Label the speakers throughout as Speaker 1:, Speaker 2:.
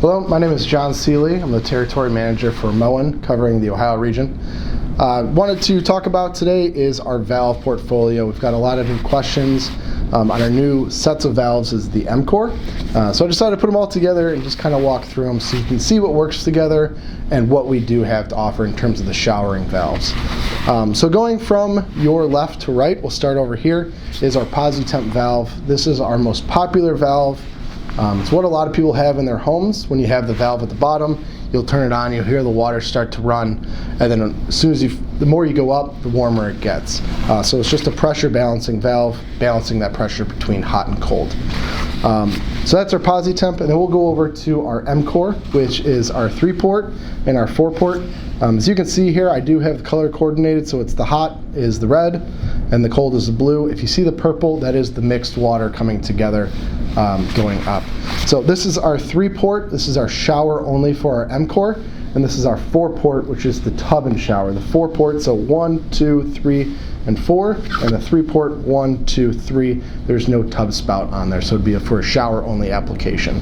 Speaker 1: Hello, my name is John Seeley. I'm the Territory Manager for Moen, covering the Ohio region. Wanted to talk about today is our valve portfolio. We've got a lot of new questions on our new sets of valves is the MCore. So I decided to put them all together and just kind of walk through them so you can see what works together and what we do have to offer in terms of the showering valves. So going from your left to right, we'll start over here, is our PosiTemp valve. This is our most popular valve. It's what a lot of people have in their homes. When you have the valve at the bottom, you'll turn it on, you'll hear the water start to run, and then as soon as the more you go up, the warmer it gets. So it's just a pressure balancing valve, balancing that pressure between hot and cold. So that's our PosiTemp, and then we'll go over to our MCore, which is our 3-port and our 4-port. As you can see here, I do have the color coordinated, so it's the hot is the red and the cold is the blue. If you see the purple, that is the mixed water coming together, going up. So this is our 3-port, this is our shower only for our MCore, and this is our 4-port, which is the tub and shower. The 4-port, so 1, 2, 3, and 4, and the 3-port, 1, 2, 3. There's no tub spout on there, so it'd be for a shower only application.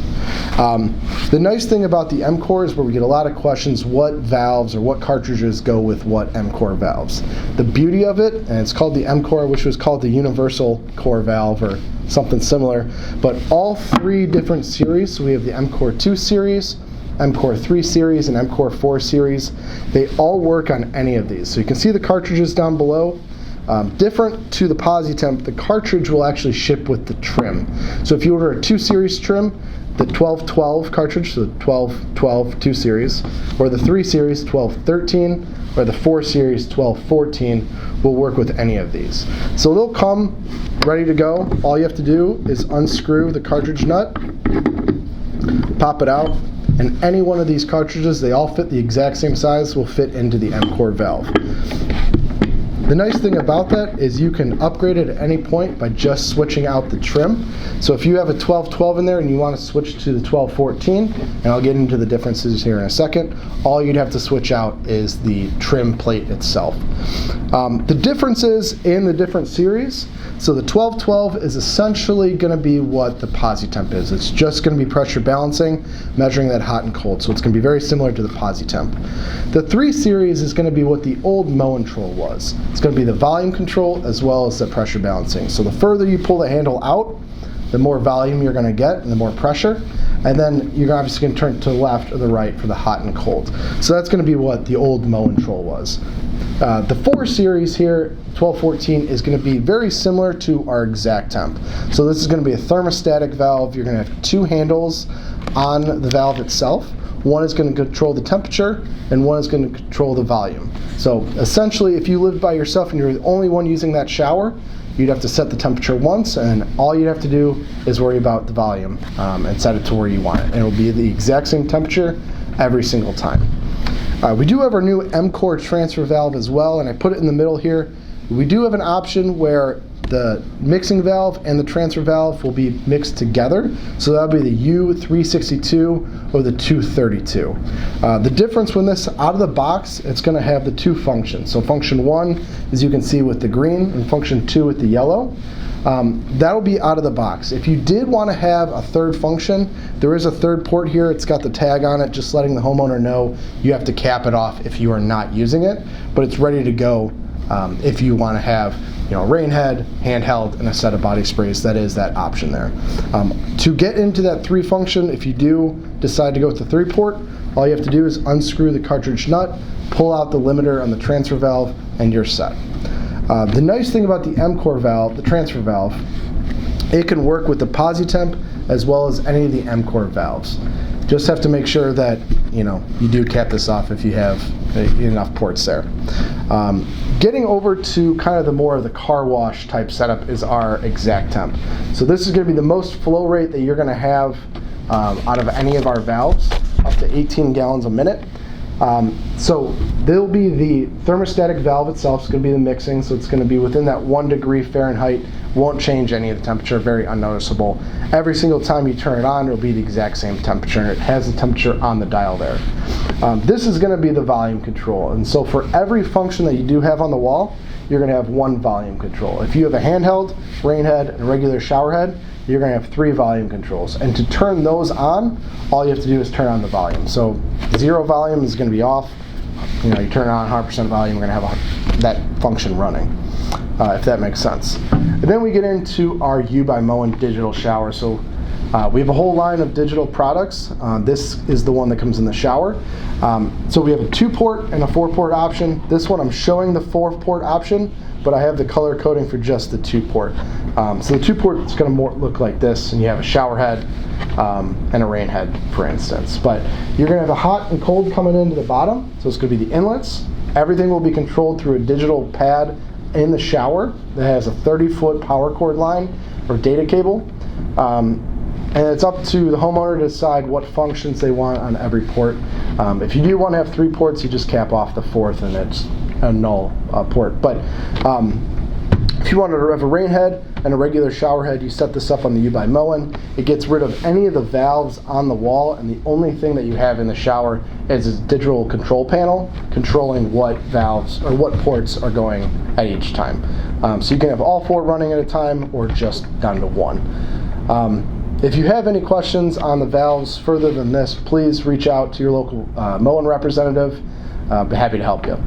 Speaker 1: The nice thing about the MCore is where we get a lot of questions, what valves or what cartridges go with what MCore valves. The beauty of it, and it's called the MCore, which was called the universal core valve or something similar, but all 3 different series, so we have the MCore 2 series, MCore 3 series, and MCore 4 series, they all work on any of these. So you can see the cartridges down below. Different to the PosiTemp, the cartridge will actually ship with the trim. So if you order a 2 series trim, the 1212 cartridge, so the 1212 2 series, or the 3 series 1213, or the 4 series 1214 will work with any of these. So they'll come ready to go. All you have to do is unscrew the cartridge nut, pop it out, and any one of these cartridges, they all fit the exact same size, will fit into the MCore valve. The nice thing about that is you can upgrade it at any point by just switching out the trim. So if you have a 1212 in there and you want to switch to the 1214, and I'll get into the differences here in a second, all you'd have to switch out is the trim plate itself. The differences in the different series, so the 1212 is essentially going to be what the PosiTemp is. It's just going to be pressure balancing, measuring that hot and cold. So it's going to be very similar to the PosiTemp. The 3 series is going to be what the old Moen was. It's going to be the volume control as well as the pressure balancing. So the further you pull the handle out, the more volume you're going to get and the more pressure. And then you're obviously going to turn to the left or the right for the hot and cold. So that's going to be what the old Moen was. The 4 series here, 1214, is going to be very similar to our ExactTemp. So this is going to be a thermostatic valve. You're going to have 2 handles on the valve itself. One is going to control the temperature, and one is going to control the volume. So essentially, if you live by yourself and you're the only one using that shower, you'd have to set the temperature once, and all you'd have to do is worry about the volume and set it to where you want it. And it'll be the exact same temperature every single time. We do have our new MCore transfer valve as well, and I put it in the middle here. We do have an option where the mixing valve and the transfer valve will be mixed together. So that'll be the U362 or the 232. The difference when this out of the box, it's going to have the 2 functions. So function 1, as you can see with the green, and function 2 with the yellow. That'll be out of the box. If you did want to have a 3rd function, there is a 3rd port here. It's got the tag on it, just letting the homeowner know you have to cap it off if you are not using it, but it's ready to go if you want to have a rain head, handheld, and a set of body sprays. That is that option there. To get into that 3 function, if you do decide to go with the 3-port, all you have to do is unscrew the cartridge nut, pull out the limiter on the transfer valve, and you're set. The nice thing about the MCore valve, the transfer valve, it can work with the PosiTemp as well as any of the MCore valves. Just have to make sure that you do cap this off if you have enough ports there. Getting over to kind of the more of the car wash type setup is our ExactTemp. So this is going to be the most flow rate that you're going to have out of any of our valves, up to 18 gallons a minute. So there'll be the thermostatic valve itself. It's going to be the mixing, so it's going to be within that 1 degree Fahrenheit. Won't change any of the temperature, very unnoticeable. Every single time you turn it on, it'll be the exact same temperature, and it has the temperature on the dial there. This is going to be the volume control, and so for every function that you do have on the wall, you're going to have 1 volume control. If you have a handheld, rain head, and a regular shower head, you're going to have 3 volume controls. And to turn those on, all you have to do is turn on the volume. So 0 volume is going to be off. You know, you turn it on 100% volume, you're going to have that function running, if that makes sense. And then we get into our U by Moen digital shower. So we have a whole line of digital products. This is the one that comes in the shower. So we have a 2-port and a 4-port option. This one I'm showing the 4-port option, but I have the color coding for just the 2-port. So the 2-port is going to look like this, and you have a shower head and a rain head, for instance. But you're going to have a hot and cold coming into the bottom, so it's going to be the inlets. Everything will be controlled through a digital pad in the shower that has a 30-foot power cord line or data cable. And it's up to the homeowner to decide what functions they want on every port. If you do want to have 3 ports, you just cap off the 4th and it's a null port. But if you want to have a rain head and a regular shower head, you set this up on the U by Moen. It gets rid of any of the valves on the wall, and the only thing that you have in the shower is this digital control panel controlling what valves or what ports are going at each time. So you can have all 4 running at a time or just down to 1. If you have any questions on the valves further than this, please reach out to your local Moen representative. I'd be happy to help you.